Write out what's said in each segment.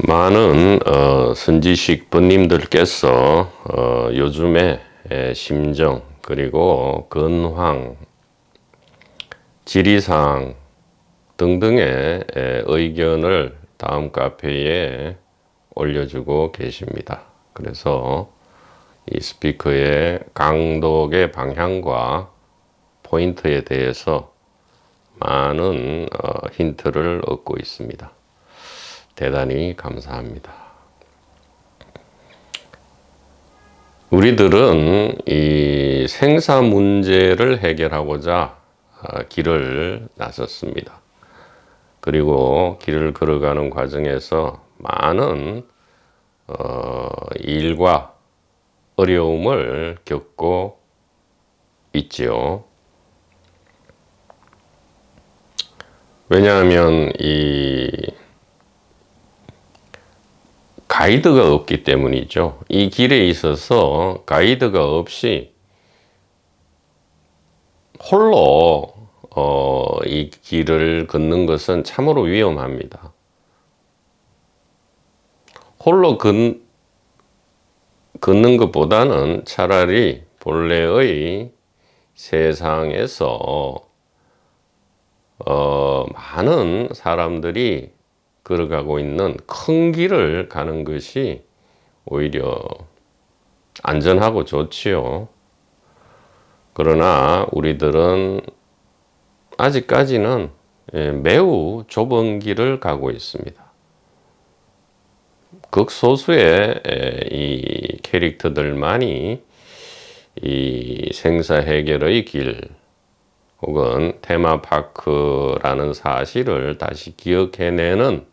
많은 선지식 부님들께서 요즘에 심정 그리고 근황, 지리상 등등의 의견을 다음 카페에 올려주고 계십니다. 그래서 이 스피커의 강독의 방향과 포인트에 대해서 많은 힌트를 얻고 있습니다. 대단히 감사합니다. 우리들은 이 생사 문제를 해결하고자 길을 나섰습니다. 그리고 길을 걸어가는 과정에서 많은 일과 어려움을 겪고 있지요. 왜냐하면 이 가이드가 없기 때문이죠. 이 길에 있어서 가이드가 없이 홀로 이 길을 걷는 것은 참으로 위험합니다. 홀로 걷는 것보다는 차라리 본래의 세상에서 많은 사람들이 걸어가고 있는 큰 길을 가는 것이 오히려 안전하고 좋지요. 그러나 우리들은 아직까지는 매우 좁은 길을 가고 있습니다. 극소수의 이 캐릭터들만이 이 생사 해결의 길 혹은 테마파크라는 사실을 다시 기억해내는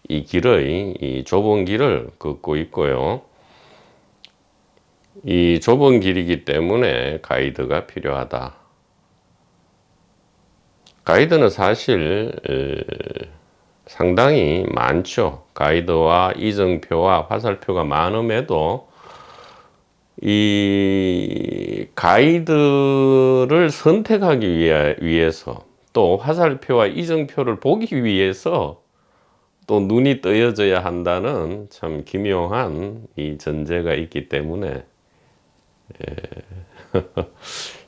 이 길의 이 좁은 길을 걷고 있고요. 이 좁은 길이기 때문에 가이드가 필요하다. 가이드는 사실 상당히 많죠. 가이드와 이정표와 화살표가 많음에도 이 가이드를 선택하기 위해서 또 화살표와 이정표를 보기 위해서 또 눈이 뜨여져야 한다는 참 기묘한 이 전제가 있기 때문에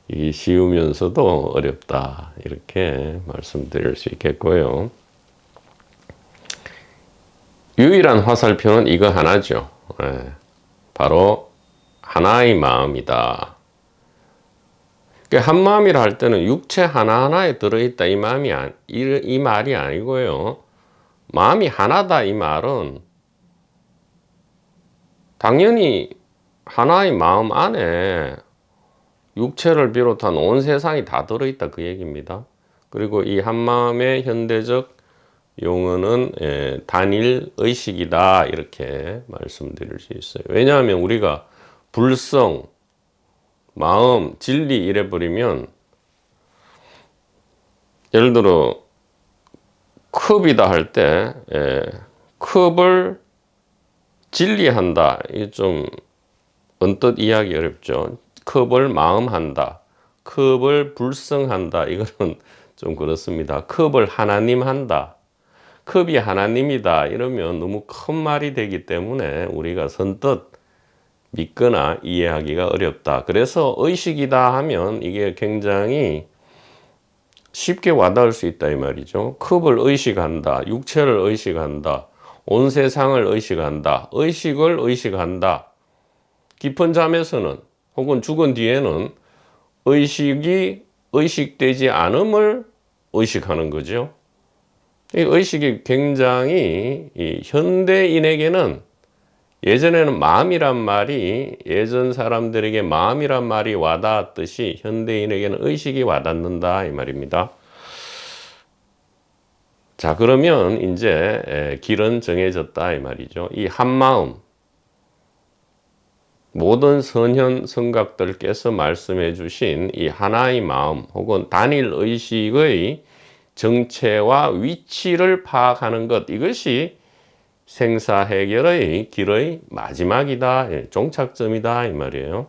이 쉬우면서도 어렵다 이렇게 말씀드릴 수 있겠고요. 유일한 화살표는 이거 하나죠. 바로 하나의 마음이다. 한 마음이라 할 때는 육체 하나하나에 들어있다 이 말이 아니고요. 마음이 하나다 이 말은 당연히 하나의 마음 안에 육체를 비롯한 온 세상이 다 들어있다 그 얘기입니다. 그리고 이 한마음의 현대적 용어는 단일 의식이다 이렇게 말씀드릴 수 있어요. 왜냐하면 우리가 불성, 마음, 진리 이래 버리면 예를 들어 컵이다 할 때 컵을 진리한다 이게 좀 언뜻 이해하기 어렵죠. 컵을 마음한다, 컵을 불성한다 이거는 좀 그렇습니다. 컵을 하나님 한다, 컵이 하나님이다 이러면 너무 큰 말이 되기 때문에 우리가 선뜻 믿거나 이해하기가 어렵다. 그래서 의식이다 하면 이게 굉장히 쉽게 와닿을 수 있다 이 말이죠. 컵을 의식한다, 육체를 의식한다, 온 세상을 의식한다, 의식을 의식한다. 깊은 잠에서는 혹은 죽은 뒤에는 의식이 의식되지 않음을 의식하는 거죠. 이 의식이 굉장히 이 현대인에게는 예전에는 마음이란 말이 예전 사람들에게 마음이란 말이 와닿았듯이 현대인에게는 의식이 와닿는다 이 말입니다. 자, 그러면 이제 길은 정해졌다 이 말이죠. 이 한마음, 모든 선현 성각들께서 말씀해 주신 이 하나의 마음 혹은 단일 의식의 정체와 위치를 파악하는 것, 이것이 생사 해결의 길의 마지막이다, 종착점이다 이 말이에요.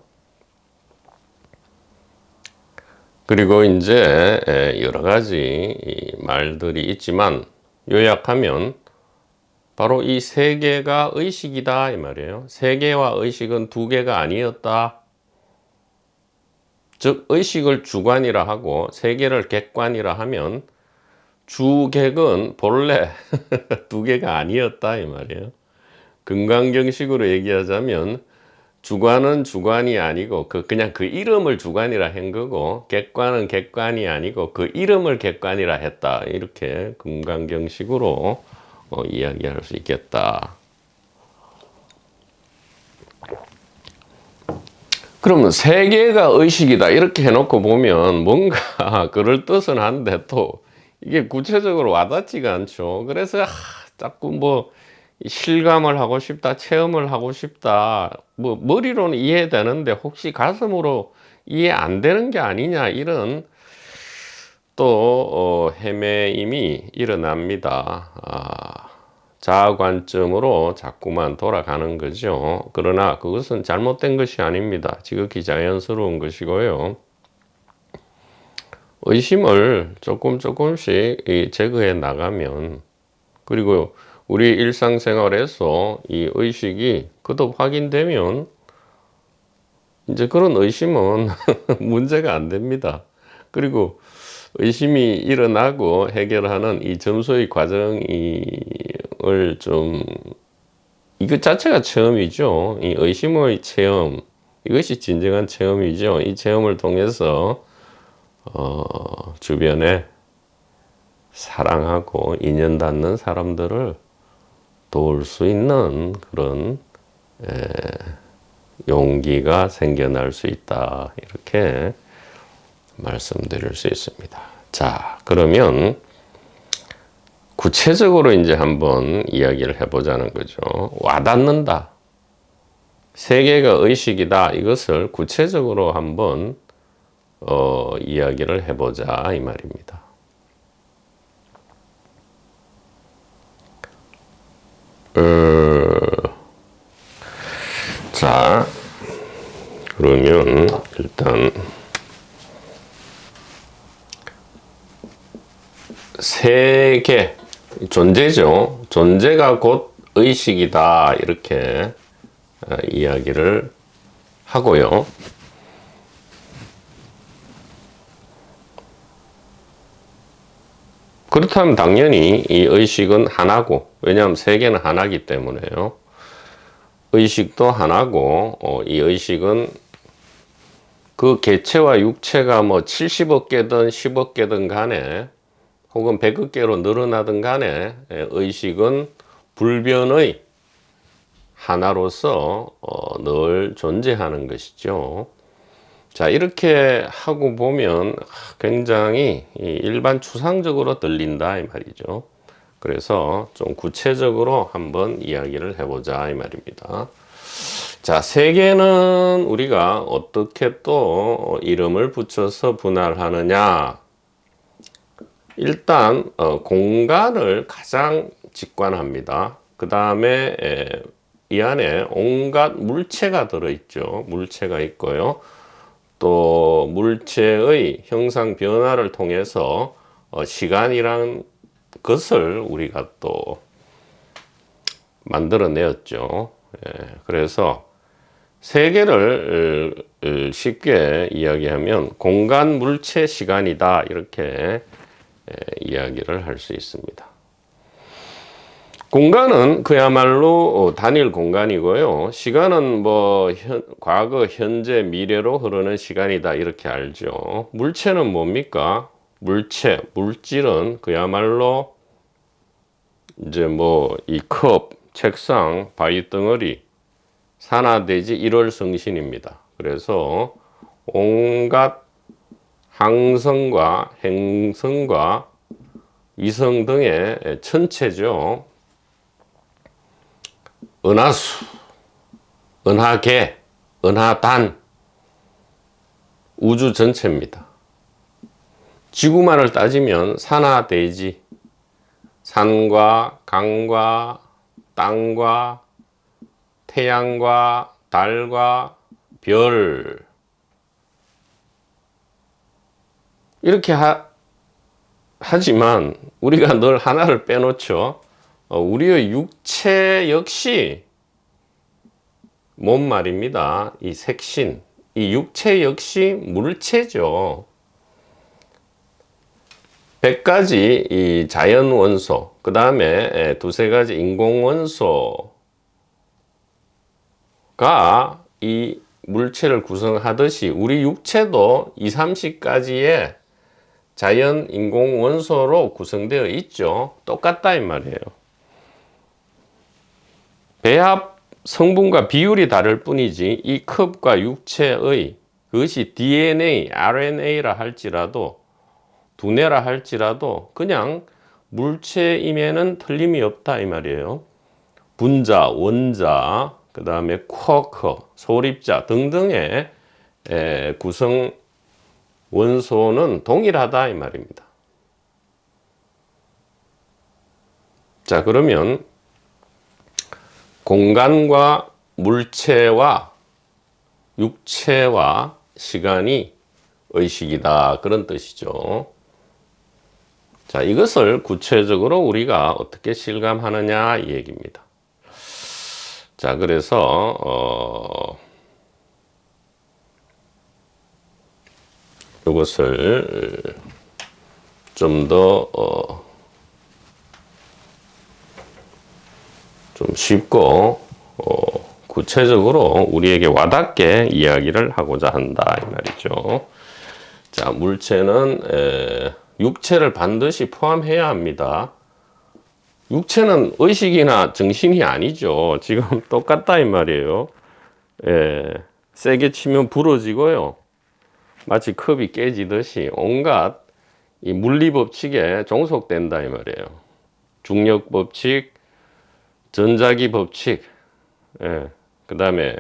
그리고 이제 여러 가지 말들이 있지만 요약하면 바로 이 세계가 의식이다 이 말이에요. 세계와 의식은 두 개가 아니었다. 즉 의식을 주관이라 하고 세계를 객관이라 하면 주객은 본래 두 개가 아니었다 이 말이에요. 금강경식으로 얘기하자면 주관은 주관이 아니고 그냥 그 이름을 주관이라 한 거고, 객관은 객관이 아니고 그 이름을 객관이라 했다. 이렇게 금강경식으로 이야기할 수 있겠다. 그러면 세계가 의식이다 이렇게 해놓고 보면 뭔가 그럴 뜻은 한데 또 이게 구체적으로 와닿지가 않죠. 그래서 자꾸 뭐 실감을 하고 싶다, 체험을 하고 싶다, 뭐 머리로는 이해되는데 혹시 가슴으로 이해 안 되는 게 아니냐, 이런 또 헤매임이 일어납니다. 자아 관점으로 자꾸만 돌아가는 거죠. 그러나 그것은 잘못된 것이 아닙니다. 지극히 자연스러운 것이고요. 의심을 조금씩 제거해 나가면, 그리고 우리 일상생활에서 이 의식이 거듭 확인되면 이제 그런 의심은 문제가 안 됩니다. 그리고 의심이 일어나고 해결하는 이 점수의 과정을 좀, 이것 자체가 체험이죠. 이 의심의 체험, 이것이 진정한 체험이죠. 이 체험을 통해서 주변에 사랑하고 인연 닿는 사람들을 도울 수 있는 그런 용기가 생겨날 수 있다, 이렇게 말씀드릴 수 있습니다. 자, 그러면 구체적으로 이제 한번 이야기를 해보자는 거죠. 와닿는다, 세계가 의식이다, 이것을 구체적으로 한번 이야기를 해보자 이 말입니다. 자, 그러면 일단 세계, 존재죠. 존재가 곧 의식이다, 이렇게 이야기를 하고요. 그렇다면 당연히 이 의식은 하나고, 왜냐하면 세계는 하나이기 때문에요. 의식도 하나고, 이 의식은 그 개체와 육체가 뭐 70억 개든 10억 개든 간에, 혹은 100억 개로 늘어나든 간에 의식은 불변의 하나로서 늘 존재하는 것이죠. 자, 이렇게 하고 보면 굉장히 일반 추상적으로 들린다 이 말이죠. 그래서 좀 구체적으로 한번 이야기를 해보자 이 말입니다. 자, 세계는 우리가 어떻게 또 이름을 붙여서 분할하느냐. 일단 공간을 가장 직관합니다. 그 다음에 이 안에 온갖 물체가 들어있죠. 물체가 있고요. 또 물체의 형상 변화를 통해서 시간이란 것을 우리가 또 만들어내었죠. 그래서 세계를 쉽게 이야기하면 공간, 물체, 시간이다, 이렇게 이야기를 할 수 있습니다. 공간은 그야말로 단일 공간이고요. 시간은 뭐 과거, 현재, 미래로 흐르는 시간이다, 이렇게 알죠. 물체는 뭡니까? 물체, 물질은 그야말로 이제 뭐 이 컵, 책상, 바위 덩어리, 산화대지 일월성신입니다. 그래서 온갖 항성과 행성과 위성 등의 천체죠. 은하수, 은하계, 은하단, 우주 전체입니다. 지구만을 따지면 산하대지, 산과 강과 땅과 태양과 달과 별, 이렇게 하지만 우리가 늘 하나를 빼놓죠. 우리의 육체 역시 뭔 말입니다. 이 색신, 이 육체 역시 물체죠. 100가지 이 자연 원소, 그 다음에 두세 가지 인공 원소가 이 물체를 구성하듯이 우리 육체도 20, 30가지의 자연 인공 원소로 구성되어 있죠. 똑같다 이 말이에요. 배합 성분과 비율이 다를 뿐이지 이 컵과 육체의 그것이 DNA, RNA라 할지라도 두뇌라 할지라도 그냥 물체임에는 틀림이 없다 이 말이에요. 분자, 원자, 그 다음에 쿼커, 소립자 등등의 구성 원소는 동일하다 이 말입니다. 자, 그러면 공간과 물체와 육체와 시간이 의식이다 그런 뜻이죠. 자, 이것을 구체적으로 우리가 어떻게 실감하느냐 이 얘기입니다. 자, 그래서 이것을 좀 더 좀 쉽고 구체적으로 우리에게 와닿게 이야기를 하고자 한다 이 말이죠. 자, 물체는 육체를 반드시 포함해야 합니다. 육체는 의식이나 정신이 아니죠. 지금 똑같다 이 말이에요. 세게 치면 부러지고요. 마치 컵이 깨지듯이 온갖 이 물리 법칙에 종속된다 이 말이에요. 중력 법칙, 전자기 법칙, 그 다음에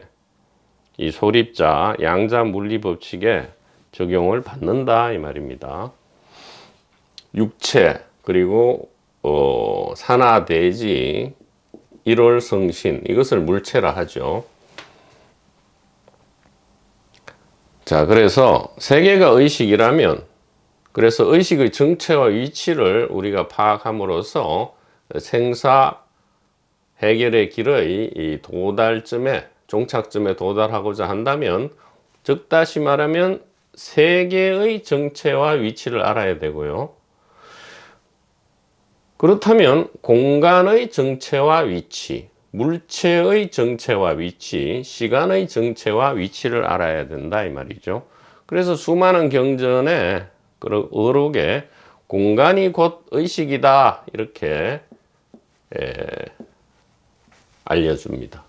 이 소립자, 양자 물리 법칙에 적용을 받는다 이 말입니다. 육체, 그리고 산하 대지, 일월성신, 이것을 물체라 하죠. 자, 그래서 세계가 의식이라면, 그래서 의식의 정체와 위치를 우리가 파악함으로써 생사 해결의 길의 이 도달점에, 종착점에 도달하고자 한다면, 즉 다시 말하면 세계의 정체와 위치를 알아야 되고요. 그렇다면 공간의 정체와 위치, 물체의 정체와 위치, 시간의 정체와 위치를 알아야 된다 이 말이죠. 그래서 수많은 경전에 어록에 공간이 곧 의식이다 이렇게 알려줍니다.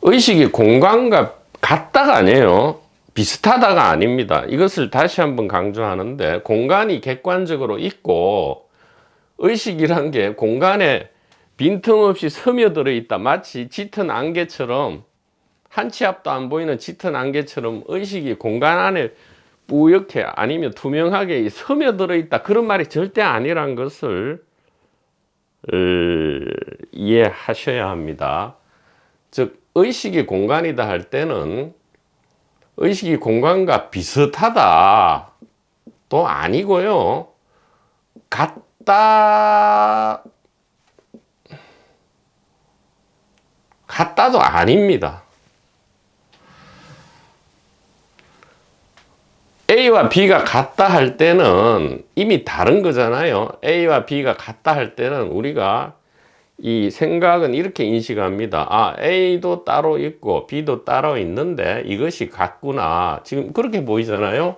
의식이 공간과 같다가 아니에요. 비슷하다가 아닙니다. 이것을 다시 한번 강조하는데 공간이 객관적으로 있고 의식이란 게 공간에 빈틈없이 스며들어 있다. 마치 짙은 안개처럼 한 치 앞도 안 보이는 짙은 안개처럼 의식이 공간 안에 뿌옇게 아니면 투명하게 스며들어 있다. 그런 말이 절대 아니란 것을 이해하셔야 합니다. 즉 의식이 공간이다 할 때는 의식이 공간과 비슷하다 도 아니고요. 같다도 아닙니다. A와 B가 같다 할 때는 이미 다른 거잖아요. A와 B가 같다 할 때는 우리가 이 생각은 이렇게 인식합니다. 아, A도 따로 있고 B도 따로 있는데 이것이 같구나. 지금 그렇게 보이잖아요.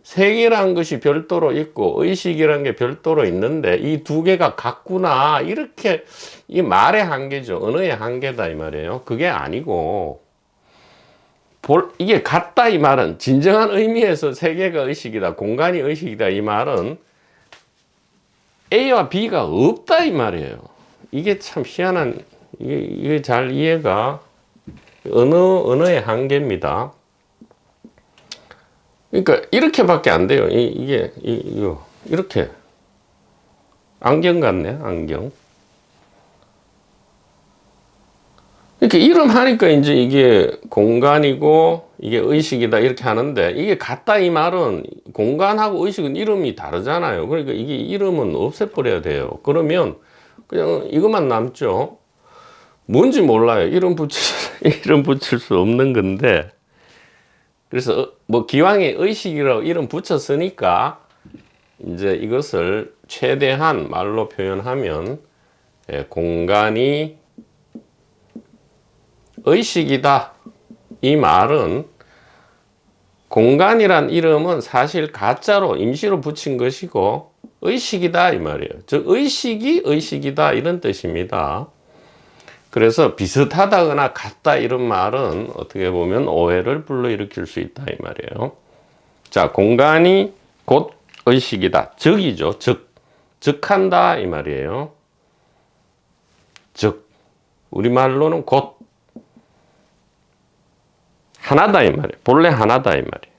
세계란 것이 별도로 있고 의식이란 게 별도로 있는데 이 두 개가 같구나. 이렇게 이 말의 한계죠. 언어의 한계다 이 말이에요. 그게 아니고 이게 같다 이 말은 진정한 의미에서 세계가 의식이다. 공간이 의식이다. 이 말은 A와 B가 없다 이 말이에요. 이게 참 희한한, 이게 잘 이해가, 언어의 한계입니다. 그러니까, 이렇게밖에 안 돼요. 이거, 이렇게. 안경 같네, 안경. 이렇게 이름 하니까 이제 이게 공간이고 이게 의식이다 이렇게 하는데, 이게 같다 이 말은 공간하고 의식은 이름이 다르잖아요. 그러니까 이게 이름은 없애버려야 돼요. 그러면 그냥 이것만 남죠. 뭔지 몰라요. 이름 붙일 수 없는 건데. 그래서 뭐 기왕에 의식이라고 이름 붙였으니까 이제 이것을 최대한 말로 표현하면, 공간이 의식이다. 이 말은 공간이란 이름은 사실 가짜로 임시로 붙인 것이고 의식이다 이 말이에요. 즉 의식이 의식이다 이런 뜻입니다. 그래서 비슷하다거나 같다 이런 말은 어떻게 보면 오해를 불러일으킬 수 있다 이 말이에요. 자, 공간이 곧 의식이다. 즉이죠. 즉한다 이 말이에요. 즉 우리말로는 곧 하나다 이 말이에요. 본래 하나다 이 말이에요.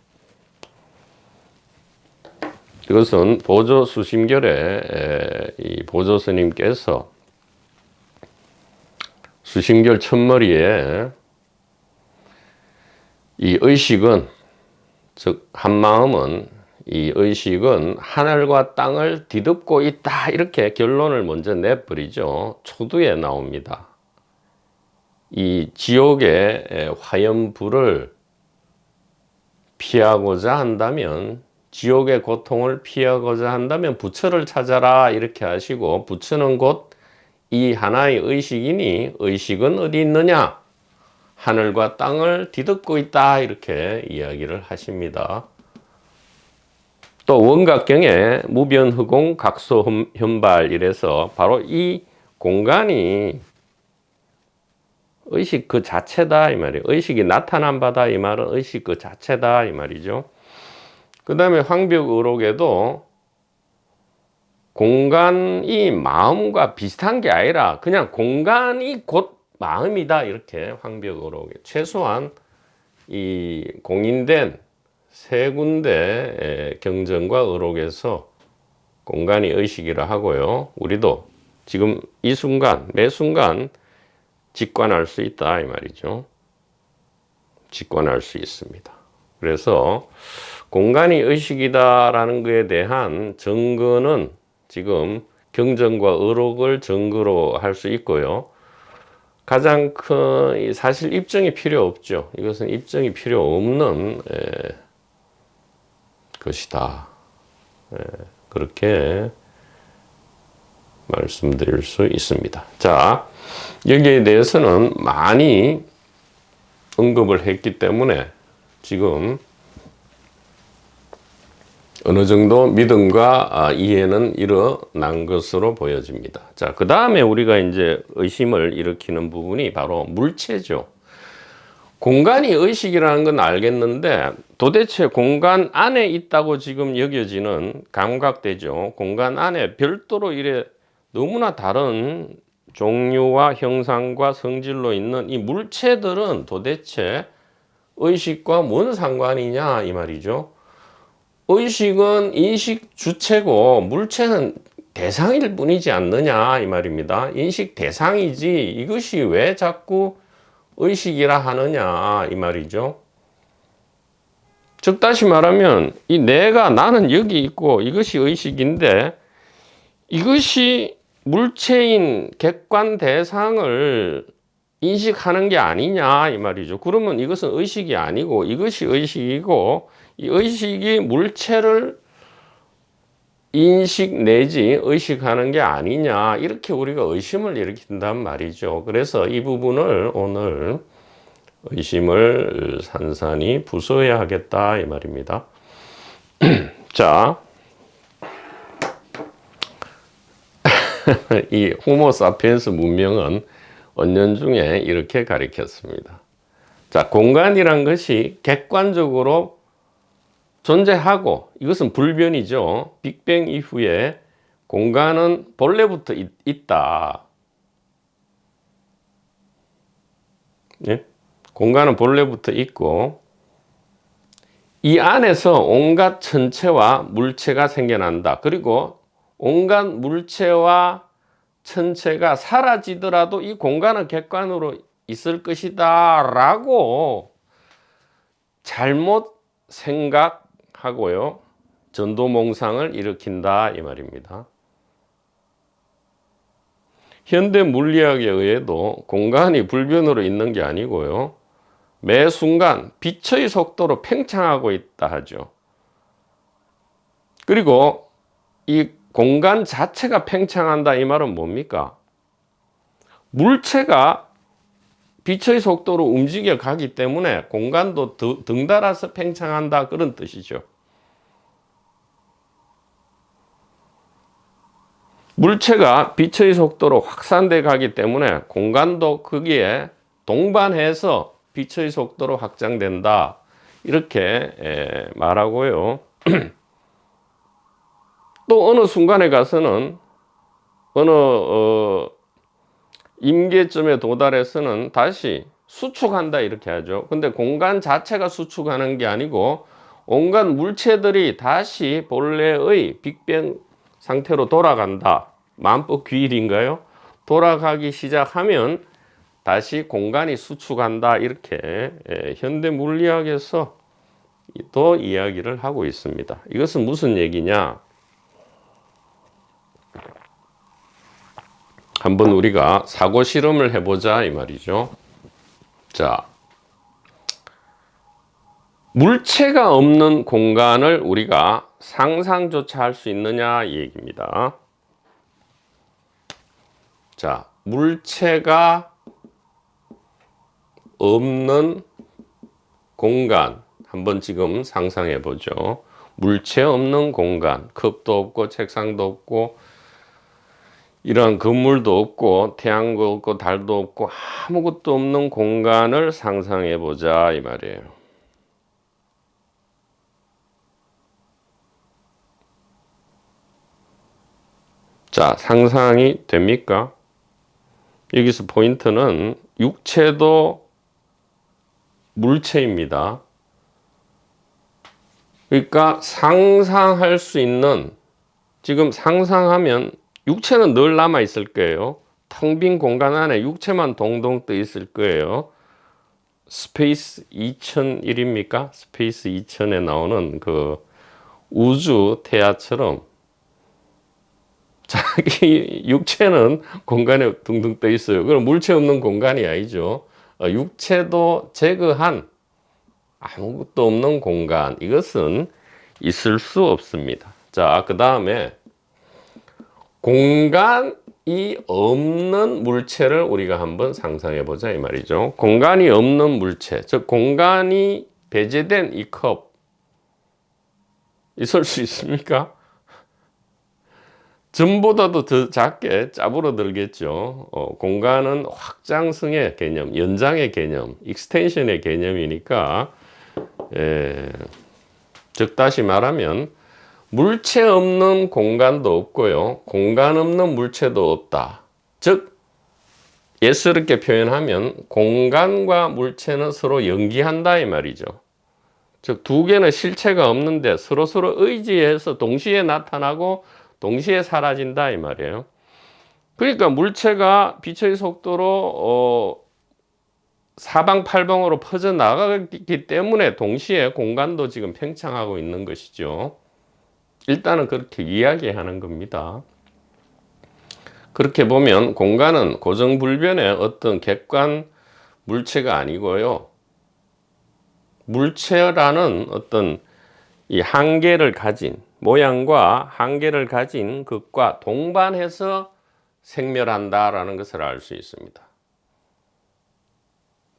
이것은 보조 수심결에 이 보조 스님께서 수심결 첫머리에 이 의식은, 즉 한마음은, 이 의식은 하늘과 땅을 뒤덮고 있다 이렇게 결론을 먼저 내버리죠. 초두에 나옵니다. 이 지옥의 화염불을 피하고자 한다면, 지옥의 고통을 피하고자 한다면 부처를 찾아라 이렇게 하시고, 부처는 곧 이 하나의 의식이니 의식은 어디 있느냐? 하늘과 땅을 뒤덮고 있다 이렇게 이야기를 하십니다. 또 원각경에 무변흑공 각소현발 이래서 바로 이 공간이 의식 그 자체다 이 말이에요. 의식이 나타난 바다 이 말은 의식 그 자체다 이 말이죠. 그 다음에 황벽의록에도 공간이 마음과 비슷한 게 아니라 그냥 공간이 곧 마음이다 이렇게 황벽의록에 최소한 이 공인된 세 군데 경전과 의록에서 공간이 의식이라 하고요. 우리도 지금 이 순간 매 순간 직관할 수 있다 이 말이죠. 직관할 수 있습니다. 그래서 공간이 의식이다라는 것에 대한 증거는 지금 경전과 의록을 증거로 할 수 있고요. 가장 큰 사실 입증이 필요 없죠. 이것은 입증이 필요 없는 것이다. 그렇게 말씀드릴 수 있습니다. 자, 여기에 대해서는 많이 언급을 했기 때문에 지금 어느 정도 믿음과 이해는 일어난 것으로 보여집니다. 자, 그 다음에 우리가 이제 의심을 일으키는 부분이 바로 물체죠. 공간이 의식이라는 건 알겠는데 도대체 공간 안에 있다고 지금 여겨지는 감각되죠. 공간 안에 별도로 이래 너무나 다른 종류와 형상과 성질로 있는 이 물체들은 도대체 의식과 뭔 상관이냐 이 말이죠. 의식은 인식 주체고 물체는 대상일 뿐이지 않느냐 이 말입니다. 인식 대상이지 이것이 왜 자꾸 의식이라 하느냐 이 말이죠. 즉 다시 말하면 이 나는 여기 있고 이것이 의식인데 이것이 물체인 객관 대상을 인식하는 게 아니냐 이 말이죠. 그러면 이것은 의식이 아니고 이것이 의식이고 이 의식이 물체를 인식 내지 의식하는 게 아니냐 이렇게 우리가 의심을 일으킨단 말이죠. 그래서 이 부분을 오늘 의심을 산산히 부숴야 하겠다 이 말입니다. 자, 이 호모사피엔스 문명은 언년중에 이렇게 가리켰습니다. 자, 공간이란 것이 객관적으로 존재하고 이것은 불변이죠. 빅뱅 이후에 공간은 본래부터 있다. 예? 공간은 본래부터 있고 이 안에서 온갖 천체와 물체가 생겨난다. 그리고 온갖 물체와 천체가 사라지더라도 이 공간은 객관으로 있을 것이다 라고 잘못 생각하고요, 전도몽상을 일으킨다 이 말입니다. 현대 물리학에 의해도 공간이 불변으로 있는 게 아니고요, 매 순간 빛의 속도로 팽창하고 있다 하죠. 그리고 이 공간 자체가 팽창한다 이 말은 뭡니까? 물체가 빛의 속도로 움직여 가기 때문에 공간도 덩달아서 팽창한다 그런 뜻이죠. 물체가 빛의 속도로 확산돼 가기 때문에 공간도 거기에 동반해서 빛의 속도로 확장된다 이렇게 말하고요. 또 어느 순간에 가서는 어느 임계점에 도달해서는 다시 수축한다 이렇게 하죠. 근데 공간 자체가 수축하는 게 아니고 온갖 물체들이 다시 본래의 빅뱅 상태로 돌아간다. 만법 규일인가요? 돌아가기 시작하면 다시 공간이 수축한다 이렇게 현대 물리학에서 또 이야기를 하고 있습니다. 이것은 무슨 얘기냐? 한번 우리가 사고 실험을 해보자 이 말이죠. 자, 물체가 없는 공간을 우리가 상상조차 할 수 있느냐 이 얘기입니다. 자, 물체가 없는 공간 한번 지금 상상해 보죠. 물체 없는 공간, 컵도 없고 책상도 없고 이런 건물도 없고 태양도 없고 달도 없고 아무것도 없는 공간을 상상해 보자 이 말이에요. 자, 상상이 됩니까? 여기서 포인트는 육체도 물체입니다. 그러니까 상상할 수 있는, 지금 상상하면 육체는 늘 남아 있을 거예요. 텅 빈 공간 안에 육체만 동동 떠 있을 거예요. 스페이스 2001입니까? 스페이스 2000에 나오는 그 우주 태아처럼 자기 육체는 공간에 둥둥 떠 있어요. 그럼 물체 없는 공간이 아니죠. 육체도 제거한 아무것도 없는 공간, 이것은 있을 수 없습니다. 자, 그 다음에 공간이 없는 물체를 우리가 한번 상상해 보자 이 말이죠. 공간이 없는 물체, 즉 공간이 배제된 이 컵 있을 수 있습니까? 전보다도 더 작게 짜부러들겠죠. 공간은 확장성의 개념, 연장의 개념, 익스텐션의 개념이니까, 즉 다시 말하면 물체 없는 공간도 없고요, 공간 없는 물체도 없다. 즉 예스럽게 표현하면 공간과 물체는 서로 연기한다 이 말이죠. 즉 두 개는 실체가 없는데 서로 의지해서 동시에 나타나고 동시에 사라진다 이 말이에요. 그러니까 물체가 빛의 속도로 사방팔방으로 퍼져나가기 때문에 동시에 공간도 지금 팽창하고 있는 것이죠. 일단은 그렇게 이야기하는 겁니다. 그렇게 보면 공간은 고정불변의 어떤 객관 물체가 아니고요, 물체라는 어떤 이 한계를 가진, 모양과 한계를 가진 것과 동반해서 생멸한다라는 것을 알 수 있습니다.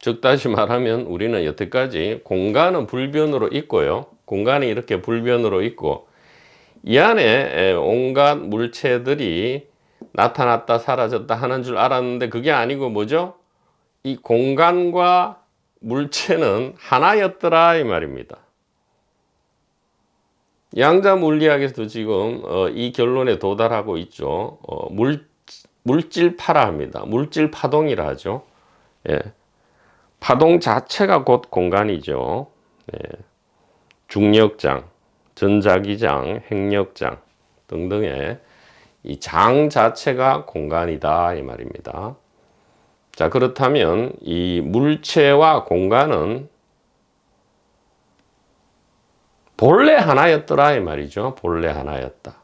즉 다시 말하면 우리는 여태까지 공간은 불변으로 있고요, 공간이 이렇게 불변으로 있고 이 안에 온갖 물체들이 나타났다 사라졌다 하는 줄 알았는데 그게 아니고 뭐죠? 이 공간과 물체는 하나였더라 이 말입니다. 양자 물리학에서도 지금 이 결론에 도달하고 있죠. 물질파라 합니다. 물질 파동이라 하죠. 예. 파동 자체가 곧 공간이죠. 예. 중력장, 전자기장, 핵력장 등등의 이 장 자체가 공간이다 이 말입니다. 자, 그렇다면 이 물체와 공간은 본래 하나였더라 이 말이죠. 본래 하나였다.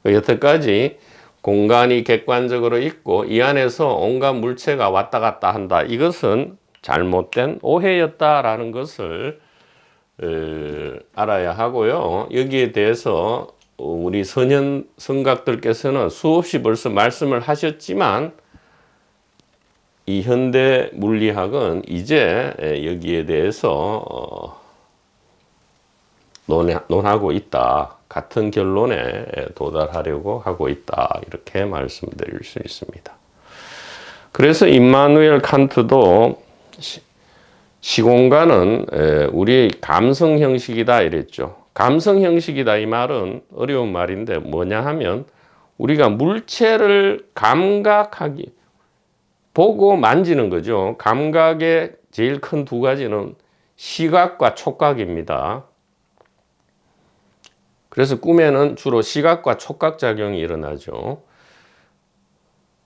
여태까지 공간이 객관적으로 있고 이 안에서 온갖 물체가 왔다 갔다 한다. 이것은 잘못된 오해였다라는 것을 알아야 하고요. 여기에 대해서 우리 성각들께서는 수없이 벌써 말씀을 하셨지만 이 현대 물리학은 이제 여기에 대해서 논하고 있다. 같은 결론에 도달하려고 하고 있다. 이렇게 말씀드릴 수 있습니다. 그래서 임마누엘 칸트도 시공간은 우리의 감성 형식이다 이랬죠. 감성 형식이다 이 말은 어려운 말인데 뭐냐 하면 우리가 물체를 감각하기 보고 만지는 거죠. 감각의 제일 큰 두 가지는 시각과 촉각입니다. 그래서 꿈에는 주로 시각과 촉각작용이 일어나죠.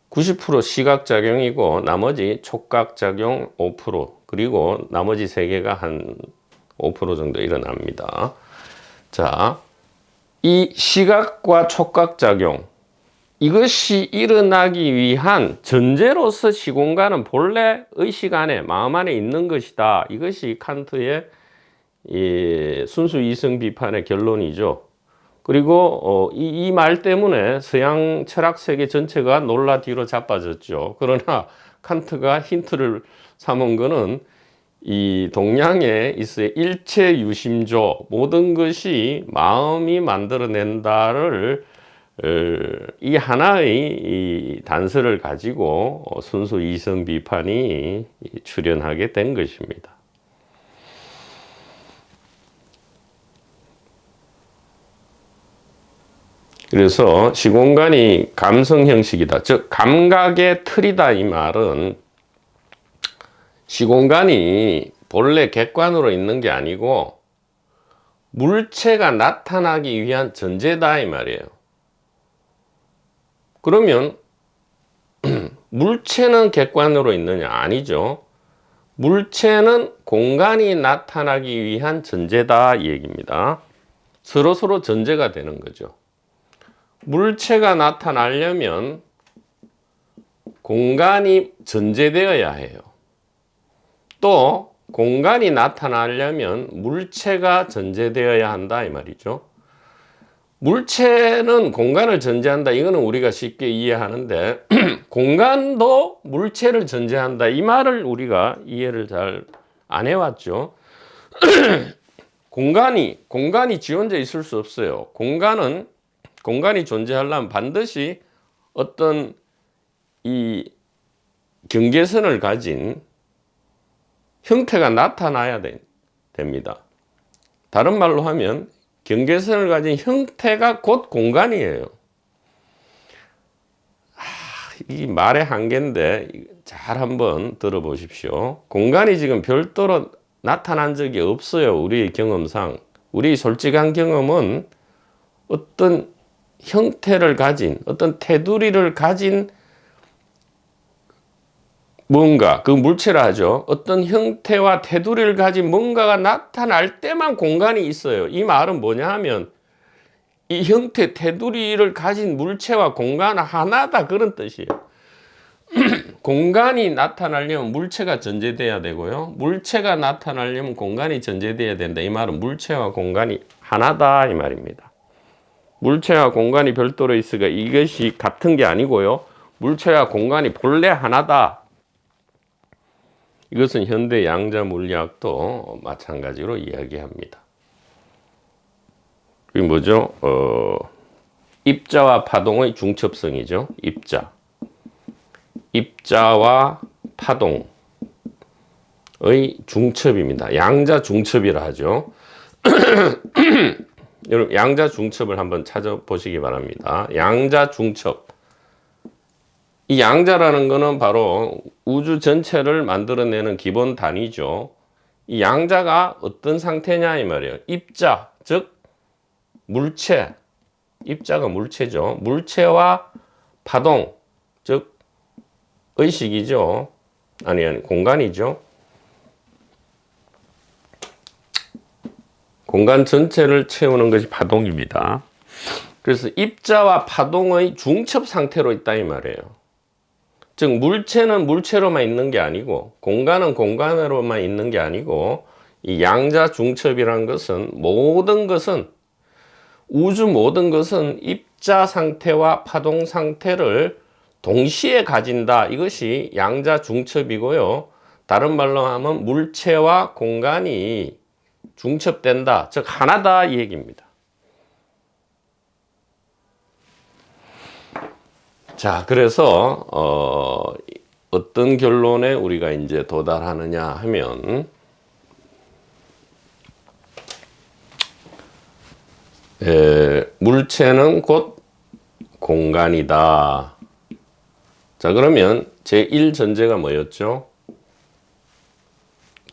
90% 시각작용이고 나머지 촉각작용 5%, 그리고 나머지 3개가 한 5% 정도 일어납니다. 자, 이 시각과 촉각작용, 이것이 일어나기 위한 전제로서 시공간은 본래 의식 안에, 마음 안에 있는 것이다. 이것이 칸트의 순수 이성 비판의 결론이죠. 그리고 이 말 때문에 서양 철학 세계 전체가 놀라 뒤로 자빠졌죠. 그러나 칸트가 힌트를 삼은 것은 이 동양에 있어 일체 유심조, 모든 것이 마음이 만들어낸다를 이 하나의 이 단서를 가지고 순수 이성 비판이 출현하게 된 것입니다. 그래서 시공간이 감성 형식이다. 즉 감각의 틀이다 이 말은 시공간이 본래 객관으로 있는 게 아니고 물체가 나타나기 위한 전제다 이 말이에요. 그러면 물체는 객관으로 있느냐? 아니죠. 물체는 공간이 나타나기 위한 전제다 이 얘기입니다. 서로 전제가 되는 거죠. 물체가 나타나려면 공간이 전제되어야 해요. 또 공간이 나타나려면 물체가 전제되어야 한다 이 말이죠. 물체는 공간을 전제한다. 이거는 우리가 쉽게 이해하는데 공간도 물체를 전제한다. 이 말을 우리가 이해를 잘 안 해왔죠. 공간이 지 혼자 있을 수 없어요. 공간이 존재하려면 반드시 어떤 이 경계선을 가진 형태가 나타나야 됩니다. 다른 말로 하면 경계선을 가진 형태가 곧 공간이에요. 이 말의 한계인데 잘 한번 들어보십시오. 공간이 지금 별도로 나타난 적이 없어요. 우리의 경험상. 우리 솔직한 경험은 어떤 형태를 가진, 어떤 테두리를 가진 뭔가, 그 물체라 하죠. 어떤 형태와 테두리를 가진 뭔가가 나타날 때만 공간이 있어요. 이 말은 뭐냐 하면 이 형태, 테두리를 가진 물체와 공간은 하나다 그런 뜻이에요. 공간이 나타나려면 물체가 전제돼야 되고요. 물체가 나타나려면 공간이 전제돼야 된다. 이 말은 물체와 공간이 하나다 이 말입니다. 물체와 공간이 별도로 있으니까 이것이 같은 게 아니고요. 물체와 공간이 본래 하나다. 이것은 현대 양자 물리학도 마찬가지로 이야기합니다. 이게 뭐죠? 입자와 파동의 중첩성이죠. 입자와 파동의 중첩입니다. 양자 중첩이라 하죠. 여러분 양자 중첩을 한번 찾아보시기 바랍니다. 양자 중첩. 이 양자라는 것은 바로 우주 전체를 만들어내는 기본 단위죠. 이 양자가 어떤 상태냐 이 말이에요. 입자, 즉 물체. 입자가 물체죠. 물체와 파동, 즉 의식이죠. 아니, 공간이죠. 공간 전체를 채우는 것이 파동입니다. 그래서 입자와 파동의 중첩 상태로 있다 이 말이에요. 즉 물체는 물체로만 있는 게 아니고 공간은 공간으로만 있는 게 아니고 이 양자 중첩이란 것은 우주 모든 것은 입자 상태와 파동 상태를 동시에 가진다. 이것이 양자 중첩이고요. 다른 말로 하면 물체와 공간이 중첩된다. 즉 하나다 이 얘기입니다. 자, 그래서 어떤 결론에 우리가 이제 도달하느냐 하면 물체는 곧 공간이다. 자, 그러면 제1 전제가 뭐였죠?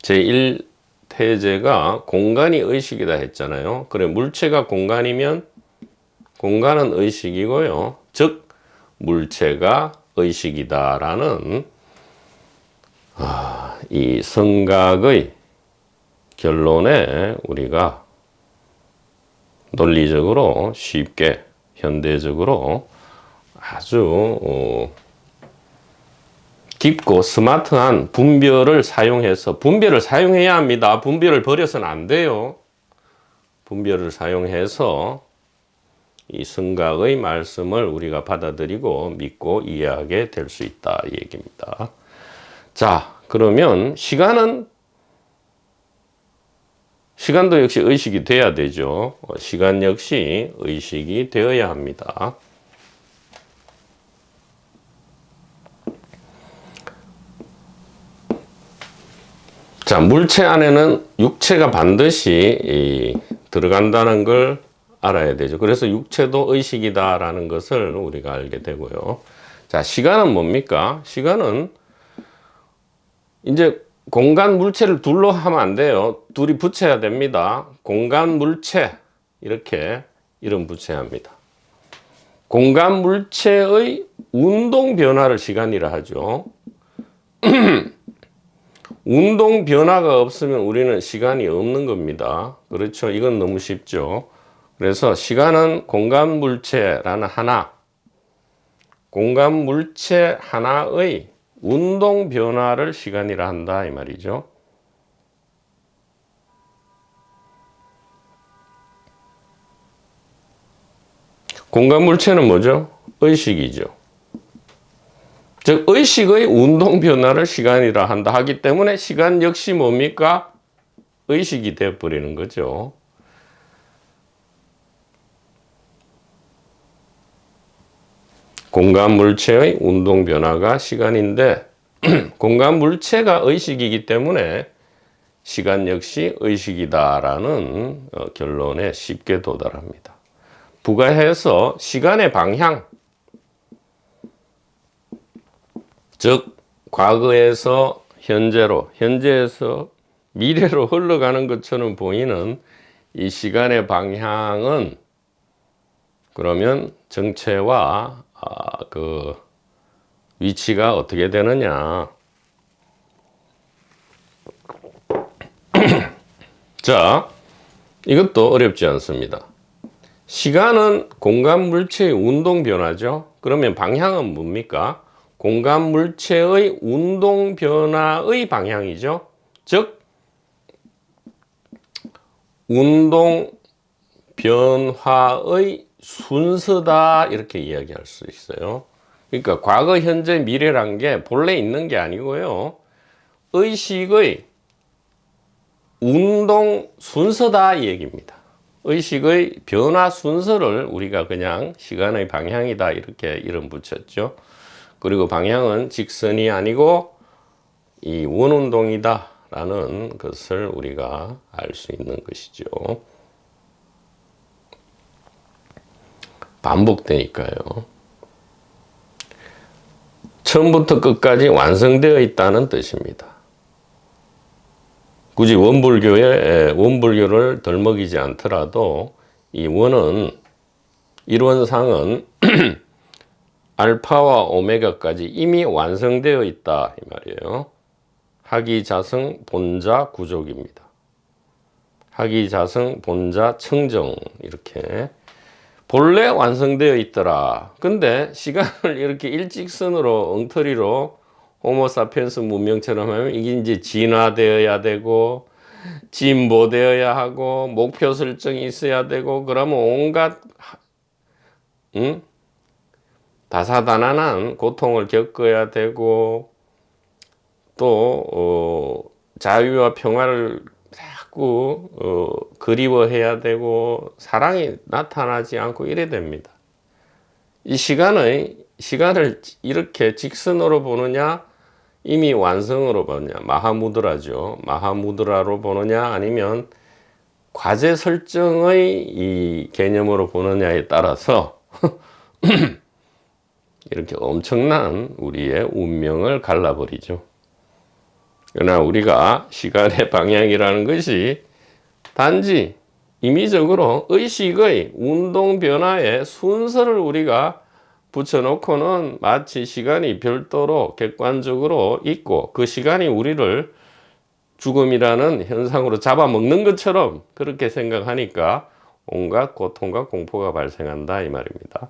제1 태제가 공간이 의식이다 했잖아요. 그래, 물체가 공간이면 공간은 의식이고요. 즉 물체가 의식이다라는 이 성각의 결론에 우리가 논리적으로 쉽게 현대적으로 아주 깊고 스마트한 분별을 사용해서 분별을 사용해야 합니다. 분별을 버려서는 안 돼요. 분별을 사용해서 이 성각의 말씀을 우리가 받아들이고 믿고 이해하게 될 수 있다 이 얘기입니다. 자, 그러면 시간도 역시 의식이 돼야 되죠. 시간 역시 의식이 되어야 합니다. 자, 물체 안에는 육체가 반드시 들어간다는 걸 알아야 되죠. 그래서 육체도 의식이다라는 것을 우리가 알게 되고요. 자, 시간은 뭡니까? 시간은 이제 공간 물체를 둘로 하면 안 돼요. 둘이 붙여야 됩니다. 공간 물체 이렇게 이름 붙여야 합니다. 공간 물체의 운동 변화를 시간이라 하죠. 운동 변화가 없으면 우리는 시간이 없는 겁니다. 그렇죠? 이건 너무 쉽죠. 그래서 시간은 공간 물체라는 공간 물체 하나의 운동 변화를 시간이라 한다 이 말이죠. 공간 물체는 뭐죠? 의식이죠. 즉 의식의 운동 변화를 시간이라 한다 하기 때문에 시간 역시 뭡니까? 의식이 되어버리는 거죠. 공간 물체의 운동 변화가 시간인데 공간 물체가 의식이기 때문에 시간 역시 의식이다라는 결론에 쉽게 도달합니다. 부가해서 시간의 방향, 즉 과거에서 현재로, 현재에서 미래로 흘러가는 것처럼 보이는 이 시간의 방향은 그러면 정체와 그 위치가 어떻게 되느냐. 자, 이것도 어렵지 않습니다. 시간은 공간 물체의 운동 변화죠. 그러면 방향은 뭡니까? 공간 물체의 운동 변화의 방향이죠. 즉 운동 변화의 순서다 이렇게 이야기할 수 있어요. 그러니까 과거, 현재, 미래란 게 본래 있는 게 아니고요. 의식의 운동 순서다 이 얘기입니다. 의식의 변화 순서를 우리가 그냥 시간의 방향이다 이렇게 이름 붙였죠. 그리고 방향은 직선이 아니고 이 원운동이다 라는 것을 우리가 알 수 있는 것이죠. 반복되니까요. 처음부터 끝까지 완성되어 있다는 뜻입니다. 굳이 원불교를 덜먹이지 않더라도 이 원은 이론상은 알파와 오메가까지 이미 완성되어 있다 이 말이에요. 하기자성 본자 구족입니다. 하기자성 본자 청정 이렇게 본래 완성되어 있더라. 근데 시간을 이렇게 일직선으로 엉터리로 호모사피엔스 문명처럼 하면 이게 이제 진화되어야 되고 진보되어야 하고 목표 설정이 있어야 되고 그러면 온갖 다사다난한 고통을 겪어야 되고 또 자유와 평화를 자꾸 그리워해야 되고 사랑이 나타나지 않고 이래 됩니다. 이 시간을 이렇게 직선으로 보느냐 이미 완성으로 보느냐 마하무드라죠. 마하무드라로 보느냐 아니면 과제 설정의 이 개념으로 보느냐에 따라서 이렇게 엄청난 우리의 운명을 갈라버리죠. 그러나 우리가 시간의 방향이라는 것이 단지 임의적으로 의식의 운동 변화의 순서를 우리가 붙여놓고는 마치 시간이 별도로 객관적으로 있고 그 시간이 우리를 죽음이라는 현상으로 잡아먹는 것처럼 그렇게 생각하니까 온갖 고통과 공포가 발생한다 이 말입니다.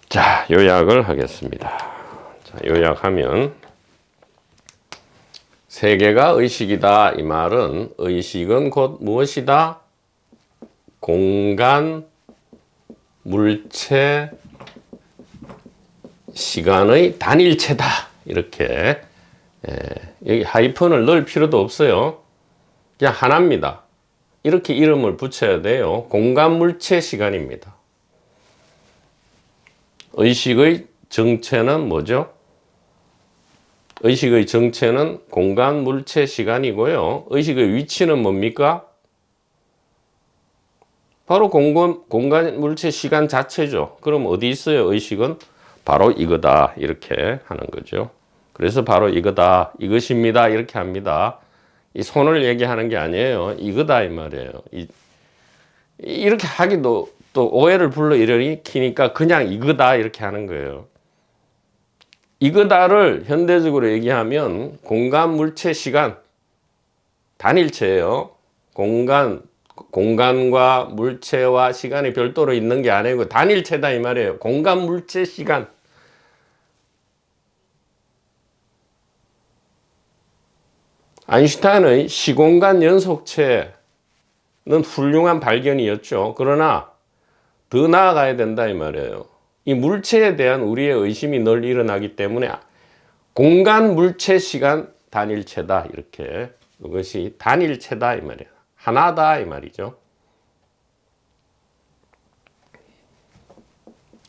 자, 요약을 하겠습니다. 자, 요약하면 세계가 의식이다 이 말은 의식은 곧 무엇이다? 공간, 물체, 시간의 단일체다 이렇게 여기 하이픈을 넣을 필요도 없어요. 그냥 하나입니다. 이렇게 이름을 붙여야 돼요. 공간, 물체, 시간입니다. 의식의 정체는 뭐죠? 의식의 정체는 공간, 물체, 시간이고요. 의식의 위치는 뭡니까? 바로 공간, 물체, 시간 자체죠. 그럼 어디 있어요? 의식은 바로 이거다 이렇게 하는 거죠. 그래서 바로 이거다, 이것입니다 이렇게 합니다. 이 손을 얘기하는 게 아니에요. 이거다 이 말이에요. 이렇게 하기도 또 오해를 불러일으키니까 그냥 이거다 이렇게 하는 거예요. 이거다를 현대적으로 얘기하면 공간, 물체, 시간 단일체예요. 공간과 물체와 시간이 별도로 있는 게 아니고 단일체다 이 말이에요. 공간, 물체, 시간. 아인슈타인의 시공간 연속체는 훌륭한 발견이었죠. 그러나 더 나아가야 된다 이 말이에요. 이 물체에 대한 우리의 의심이 늘 일어나기 때문에 공간, 물체, 시간 단일체다 이렇게 이것이 단일체다 이 말이에요. 하나다 이 말이죠.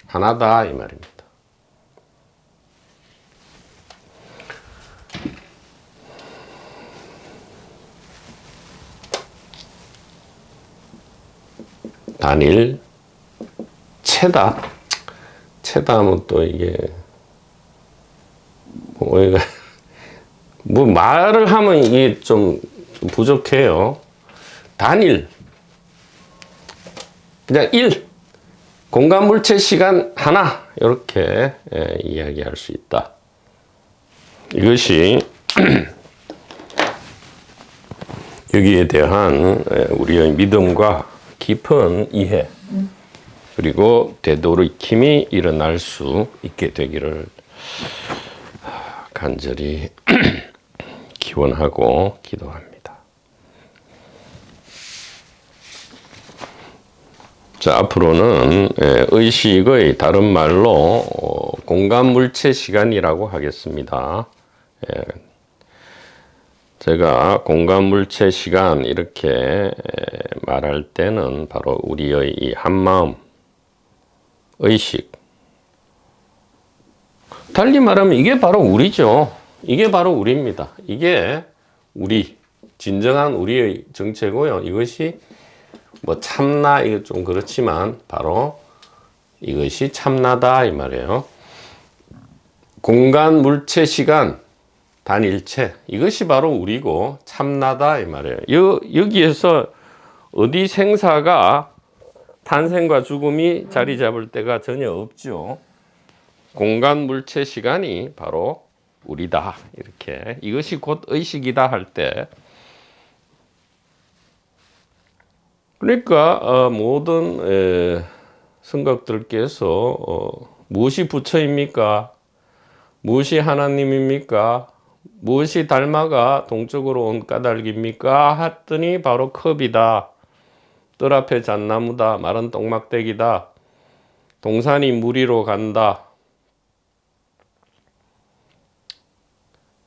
하나다 이 말입니다. 단일체다. 체다 하면 또 이게 뭐 말을 하면 이게 좀 부족해요. 단일 그냥 일 공간, 물체, 시간 하나 이렇게 이야기할 수 있다. 이것이 여기에 대한 우리의 믿음과 깊은 이해 그리고 되돌이킴이 일어날 수 있게 되기를 간절히 기원하고 기도합니다. 자, 앞으로는 의식의 다른 말로 공간, 물체, 시간이라고 하겠습니다. 제가 공간, 물체, 시간 이렇게 말할 때는 바로 우리의 이 한마음, 의식. 달리 말하면 이게 바로 우리죠. 이게 바로 우리입니다. 이게 우리, 진정한 우리의 정체고요. 이것이 뭐 참나, 이거 좀 그렇지만 바로 이것이 참나다 이 말이에요. 공간, 물체, 시간, 단일체 이것이 바로 우리고 참나다 이 말이에요. 여기에서 어디 생사가 탄생과 죽음이 자리 잡을 때가 전혀 없죠. 공간, 물체, 시간이 바로 우리다. 이렇게 이것이 곧 의식이다 할 때, 그러니까 모든 성각들께서 무엇이 부처입니까? 무엇이 하나님입니까? 무엇이 달마가 동쪽으로 온 까닭입니까? 했더니 바로 컵이다. 뜰 앞에 잣나무다. 마른 똥막대기다. 동산이 무리로 간다.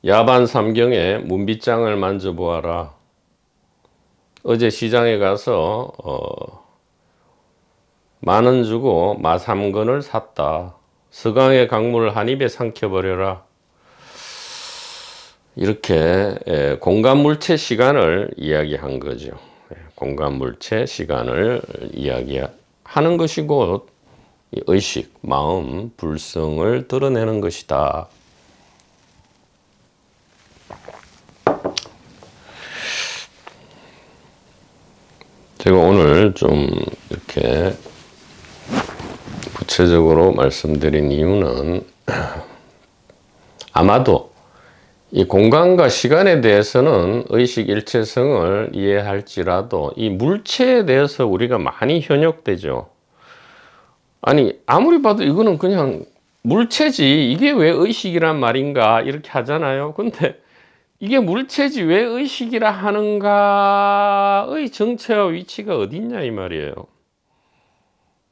야반 삼경에 문빗장을 만져보아라. 어제 시장에 가서 10,000원 주고 마 3건을 샀다. 서강의 강물을 한 입에 삼켜버려라. 이렇게 공간물체 시간을 이야기한 거죠. 공간물체 시간을 이야기하는 것이 곧 의식, 마음, 불성을 드러내는 것이다. 제가 오늘 좀 이렇게 구체적으로 말씀드린 이유는 아마도 이 공간과 시간에 대해서는 의식 일체성을 이해할지라도 이 물체에 대해서 우리가 많이 현혹되죠. 아니 아무리 봐도 이거는 그냥 물체지 이게 왜 의식이란 말인가 이렇게 하잖아요. 근데 이게 물체지 왜 의식이라 하는가의 정체와 위치가 어딨냐 이 말이에요.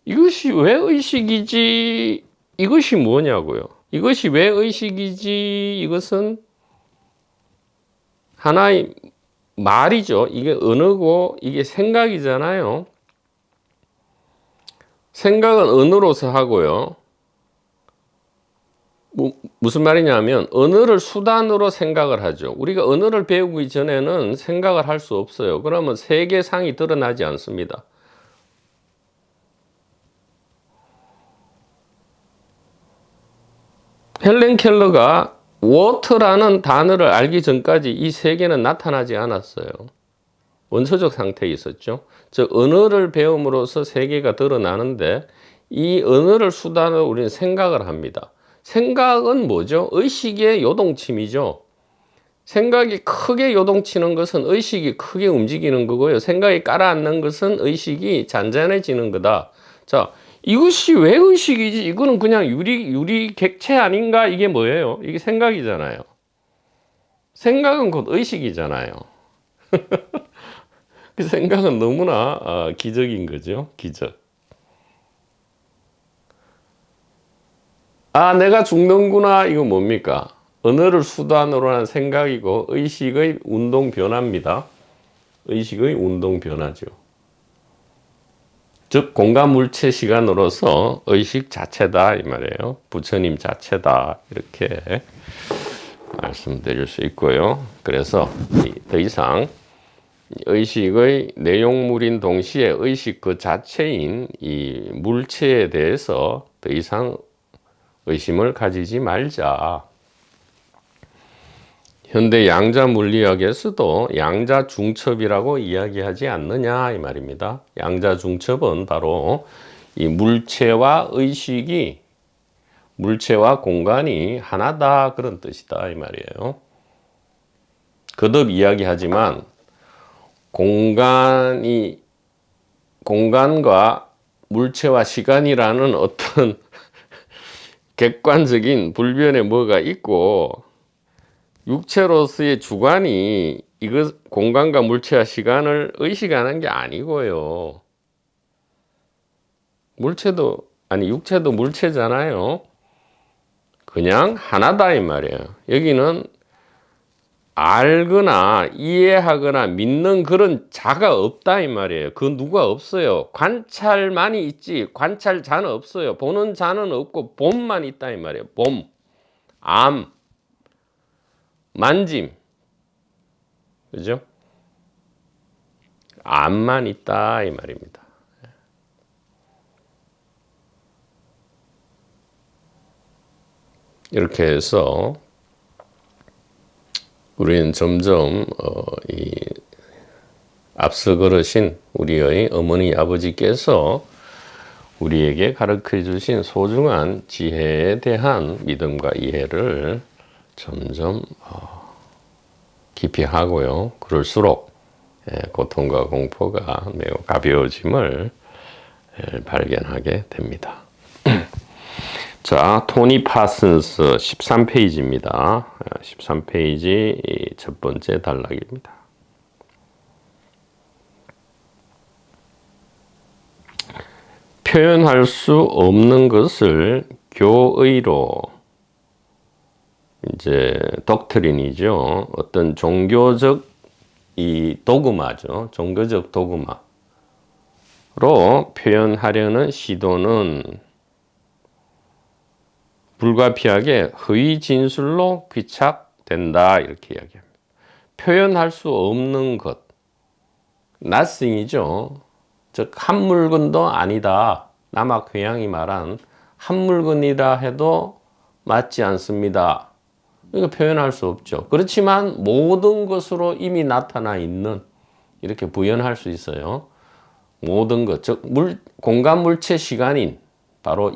이것이 왜 의식이지 이것이 뭐냐고요. 이것이 왜 의식이지 이것은 하나의 말이죠. 이게 언어고 이게 생각이잖아요. 생각은 언어로서 하고요. 무슨 말이냐면 언어를 수단으로 생각을 하죠. 우리가 언어를 배우기 전에는 생각을 할 수 없어요. 그러면 세계상이 드러나지 않습니다. 헬렌 켈러가 워터라는 단어를 알기 전까지 이 세계는 나타나지 않았어요. 원초적 상태에 있었죠. 즉 언어를 배움으로써 세계가 드러나는데 이 언어를 수단으로 우리는 생각을 합니다. 생각은 뭐죠? 의식의 요동침이죠. 생각이 크게 요동치는 것은 의식이 크게 움직이는 거고요. 생각이 깔아앉는 것은 의식이 잔잔해지는 거다. 자, 이것이 왜 의식이지? 이거는 그냥 유리 객체 아닌가? 이게 뭐예요? 이게 생각이잖아요. 생각은 곧 의식이잖아요. 그 생각은 너무나 기적인 거죠. 기적. 아, 내가 죽는구나. 이거 뭡니까? 언어를 수단으로 한 생각이고 의식의 운동 변화입니다. 의식의 운동 변화죠. 즉 공간 물체 시간으로서 의식 자체다 이 말이에요. 부처님 자체다 이렇게 말씀드릴 수 있고요. 그래서 더 이상 의식의 내용물인 동시에 의식 그 자체인 이 물체에 대해서 더 이상 의심을 가지지 말자. 현대 양자 물리학에서도 양자 중첩이라고 이야기하지 않느냐 이 말입니다. 양자 중첩은 바로 이 물체와 의식이 물체와 공간이 하나다 그런 뜻이다 이 말이에요. 거듭 이야기하지만 공간과 물체와 시간이라는 어떤 객관적인 불변에 뭐가 있고 육체로서의 주관이 이것 공간과 물체와 시간을 의식하는 게 아니고요. 육체도 물체잖아요. 그냥 하나다 이 말이에요. 여기는 알거나 이해하거나 믿는 그런 자가 없다 이 말이에요. 그 누가 없어요. 관찰만이 있지 관찰자는 없어요. 보는 자는 없고 봄만 있다 이 말이에요. 봄, 암, 만짐, 그죠? 암만 있다 이 말입니다. 이렇게 해서 우리는 점점 이 앞서 걸으신 우리의 어머니 아버지께서 우리에게 가르쳐 주신 소중한 지혜에 대한 믿음과 이해를 점점 깊이 하고요. 그럴수록 고통과 공포가 매우 가벼워짐을 발견하게 됩니다. 자, 토니 파슨스 13페이지입니다. 13페이지 첫 번째 단락입니다. 표현할 수 없는 것을 교의로, 이제 독트린이죠. 어떤 종교적 이 도그마죠. 종교적 도그마로 표현하려는 시도는 불가피하게 허위 진술로 귀착된다, 이렇게 이야기합니다. 표현할 수 없는 것, nothing이죠. 즉 한 물건도 아니다. 남학회양이 말한 한 물건이라 해도 맞지 않습니다. 이거 표현할 수 없죠. 그렇지만 모든 것으로 이미 나타나 있는, 이렇게 부연할 수 있어요. 모든 것, 즉 공간 물체 시간인 바로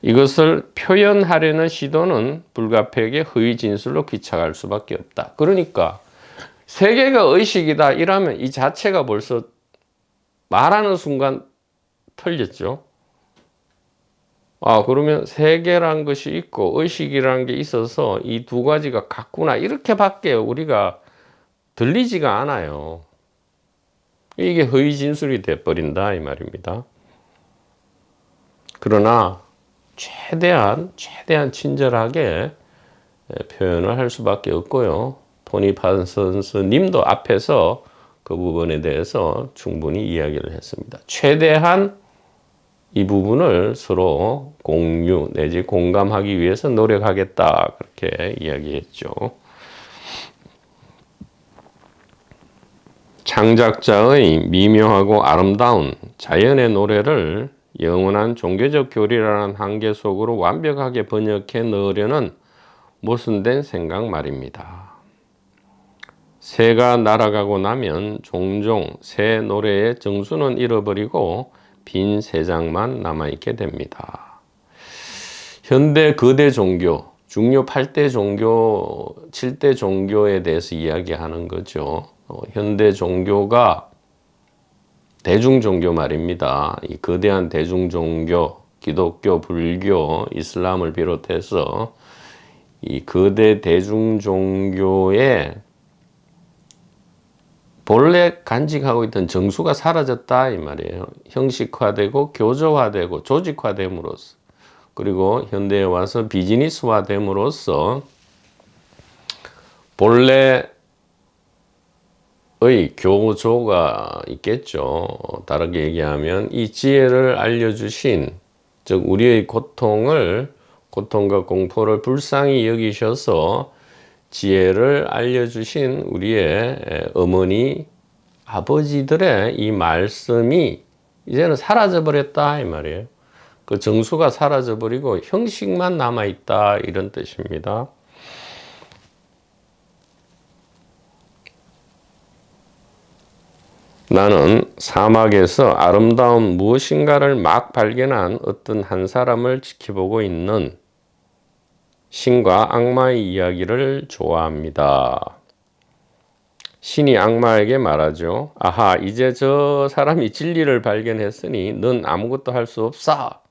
이것을 표현하려는 시도는 불가피하게 허위 진술로 귀착할 수밖에 없다. 그러니까 세계가 의식이다 이러면 이 자체가 벌써 말하는 순간 틀렸죠. 그러면 세계란 것이 있고 의식이라는 게 있어서 이 두 가지가 같구나, 이렇게밖에 우리가 들리지가 않아요. 이게 허위 진술이 돼버린다, 이 말입니다. 그러나 최대한 친절하게 표현을 할 수밖에 없고요. 토니 파슨스 님도 앞에서 그 부분에 대해서 충분히 이야기를 했습니다. 최대한 이 부분을 서로 공유 내지 공감하기 위해서 노력하겠다, 그렇게 이야기했죠. 창작자의 미묘하고 아름다운 자연의 노래를 영원한 종교적 교리라는 한계 속으로 완벽하게 번역해 넣으려는 모순된 생각 말입니다. 새가 날아가고 나면 종종 새 노래의 정수는 잃어버리고 빈 새 장만 남아있게 됩니다. 현대 거대 종교, 중요 8대 종교, 7대 종교에 대해서 이야기하는 거죠. 현대 종교가 대중종교 말입니다. 이 거대한 대중종교, 기독교, 불교, 이슬람을 비롯해서 이 거대 대중종교의 본래 간직하고 있던 정수가 사라졌다, 이 말이에요. 형식화되고 교조화되고 조직화됨으로써, 그리고 현대에 와서 비즈니스화됨으로써 본래의 교조가 있겠죠. 다르게 얘기하면 이 지혜를 알려주신, 즉 우리의 고통과 공포를 불쌍히 여기셔서 지혜를 알려주신 우리의 어머니, 아버지들의 이 말씀이 이제는 사라져버렸다, 이 말이에요. 그 정수가 사라져버리고 형식만 남아있다, 이런 뜻입니다. 나는 사막에서 아름다운 무엇인가를 막 발견한 어떤 한 사람을 지켜보고 있는 신과 악마의 이야기를 좋아합니다. 신이 악마에게 말하죠. 아하, 이제 저 사람이 진리를 발견했으니 넌 아무것도 할 수 없어.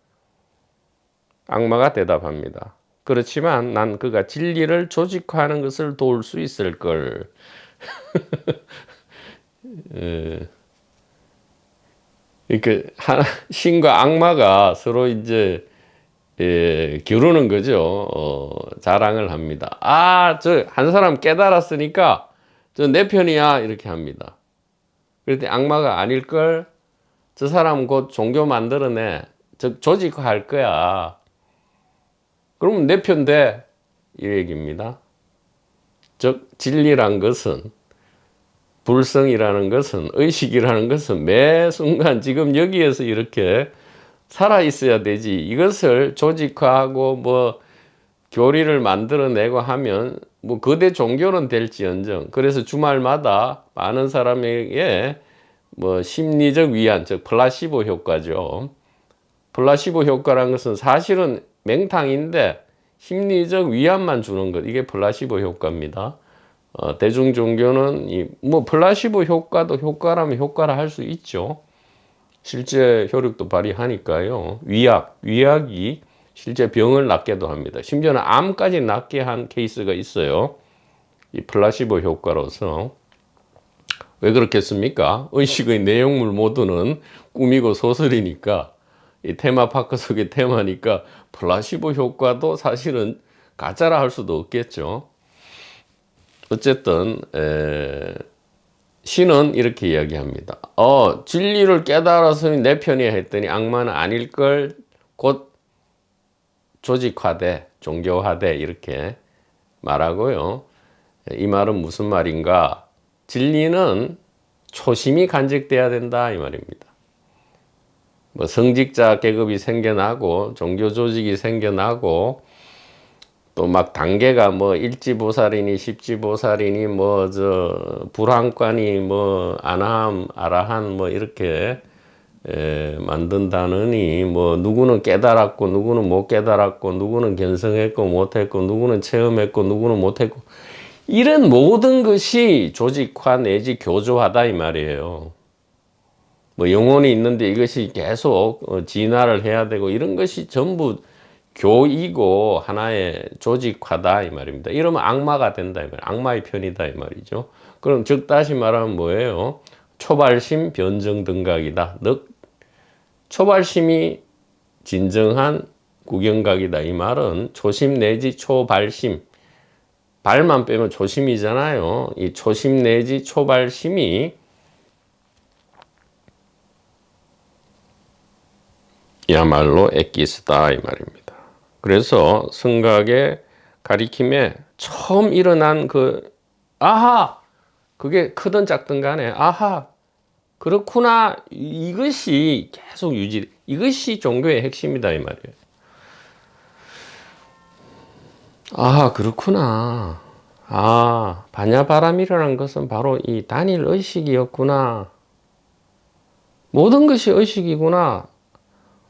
악마가 대답합니다. 그렇지만 난 그가 진리를 조직화하는 것을 도울 수 있을 걸. 그러니까 신과 악마가 서로 이제 겨루는 거죠. 자랑을 합니다. 저 한 사람 깨달았으니까 저 내 편이야, 이렇게 합니다. 그럴 때 악마가 아닐걸, 저 사람 곧 종교 만들어내, 즉 조직화할 거야. 그러면 내 편 돼, 이 얘기입니다. 즉 진리란 것은, 불성이라는 것은, 의식이라는 것은 매 순간 지금 여기에서 이렇게 살아 있어야 되지. 이것을 조직화하고 교리를 만들어내고 하면 거대 종교는 될지언정, 그래서 주말마다 많은 사람에게 심리적 위안, 즉 플라시보 효과죠. 플라시보 효과라는 것은 사실은 맹탕인데 심리적 위안만 주는 것, 이게 플라시보 효과입니다. 대중 종교는 뭐 플라시보 효과도 효과라면 효과라 할 수 있죠. 실제 효력도 발휘하니까요. 위약이 실제 병을 낫게도 합니다. 심지어는 암까지 낫게 한 케이스가 있어요. 이 플라시보 효과로서. 왜 그렇겠습니까? 의식의 내용물 모두는 꿈이고 소설이니까, 이 테마파크 속의 테마니까 플라시보 효과도 사실은 가짜라 할 수도 없겠죠. 어쨌든 신은 이렇게 이야기합니다. 진리를 깨달아서 내 편이야 했더니 악마는 아닐걸, 곧 조직화돼, 종교화돼, 이렇게 말하고요. 이 말은 무슨 말인가? 진리는 초심이 간직돼야 된다, 이 말입니다. 뭐 성직자 계급이 생겨나고 종교 조직이 생겨나고 또 막 단계가 뭐 일지보살이니 십지보살이니 뭐 불황관이 뭐 아나함 아라한 뭐 이렇게 만든다느니, 뭐 누구는 깨달았고 누구는 못 깨달았고 누구는 견성했고 못했고 누구는 체험했고 누구는 못했고, 이런 모든 것이 조직화 내지 교조화다 이 말이에요. 뭐 영혼이 있는데 이것이 계속 진화를 해야 되고, 이런 것이 전부 교이고 하나의 조직화다 이 말입니다. 이러면 악마가 된다 이 말이에요. 악마의 편이다 이 말이죠. 그럼 즉 다시 말하면 뭐예요? 초발심 변정 등각이다. 초발심이 진정한 구경각이다. 이 말은 초심 내지 초발심, 발만 빼면 초심이잖아요. 이 초심 내지 초발심이 야말로 엑기스다 이 말입니다. 그래서 성각의 가리킴에 처음 일어난 아하, 그게 크든 작든 간에 아하, 그렇구나, 이것이 계속 이것이 종교의 핵심이다 이 말이에요. 아, 그렇구나. 반야바람이라는 것은 바로 이 단일 의식이었구나. 모든 것이 의식이구나.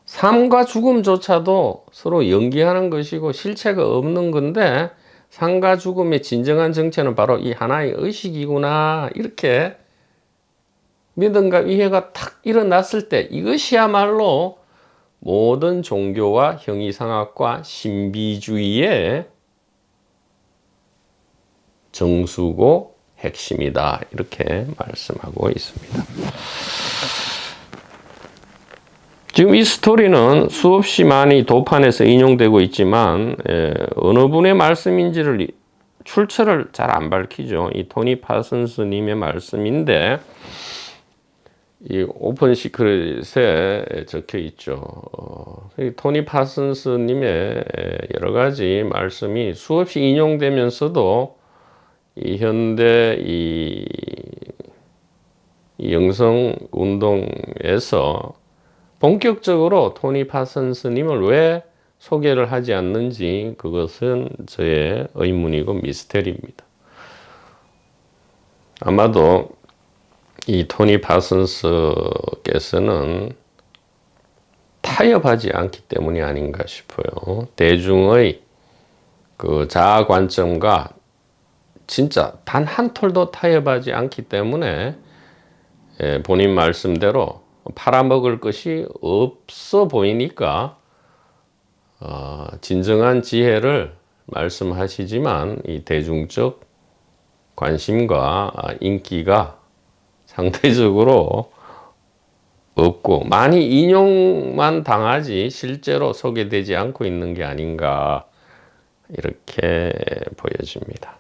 삶과 죽음조차도 서로 연기하는 것이고 실체가 없는 건데, 삶과 죽음의 진정한 정체는 바로 이 하나의 의식이구나. 이렇게 믿음과 이해가 탁 일어났을 때, 이것이야말로 모든 종교와 형이상학과 신비주의의 정수고 핵심이다. 이렇게 말씀하고 있습니다. 지금 이 스토리는 수없이 많이 도판에서 인용되고 있지만 어느 분의 말씀인지를 출처를 잘 안 밝히죠. 이 토니 파슨스 님의 말씀인데 이 오픈 시크릿에 적혀 있죠. 토니 파슨스 님의 여러 가지 말씀이 수없이 인용되면서도 이 현대 이 영성 운동에서 본격적으로 토니 파슨스님을 왜 소개를 하지 않는지, 그것은 저의 의문이고 미스테리입니다. 아마도 이 토니 파슨스께서는 타협하지 않기 때문이 아닌가 싶어요. 대중의 그 자아 관점과 진짜 단 한 톨도 타협하지 않기 때문에 본인 말씀대로 팔아먹을 것이 없어 보이니까 진정한 지혜를 말씀하시지만 이 대중적 관심과 인기가 상대적으로 없고 많이 인용만 당하지 실제로 소개되지 않고 있는 게 아닌가, 이렇게 보여집니다.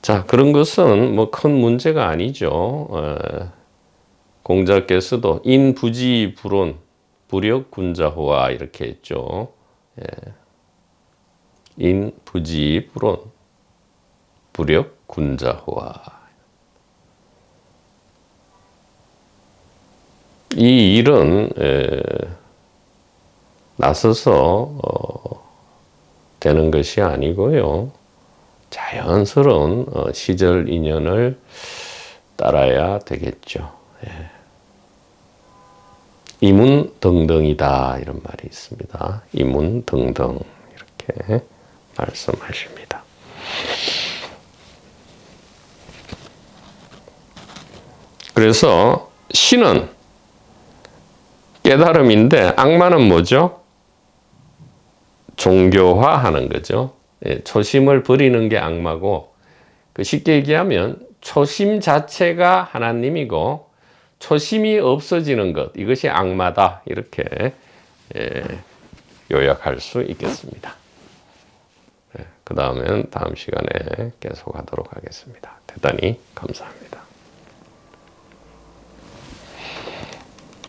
자, 그런 것은 뭐 큰 문제가 아니죠. 공자께서도 인부지불온 불역군자호와 이렇게 했죠. 인부지불온 불역군자호와. 이 일은 나서서 되는 것이 아니고요. 자연스러운 시절 인연을 따라야 되겠죠. 이문등등이다 이런 말이 있습니다. 이문등등 이렇게 말씀하십니다. 그래서 신은 깨달음인데 악마는 뭐죠? 종교화하는 거죠. 초심을 버리는 게 악마고, 쉽게 얘기하면 초심 자체가 하나님이고 초심이 없어지는 것, 이것이 악마다 이렇게 요약할 수 있겠습니다. 그 다음엔 다음 시간에 계속하도록 하겠습니다. 대단히 감사합니다.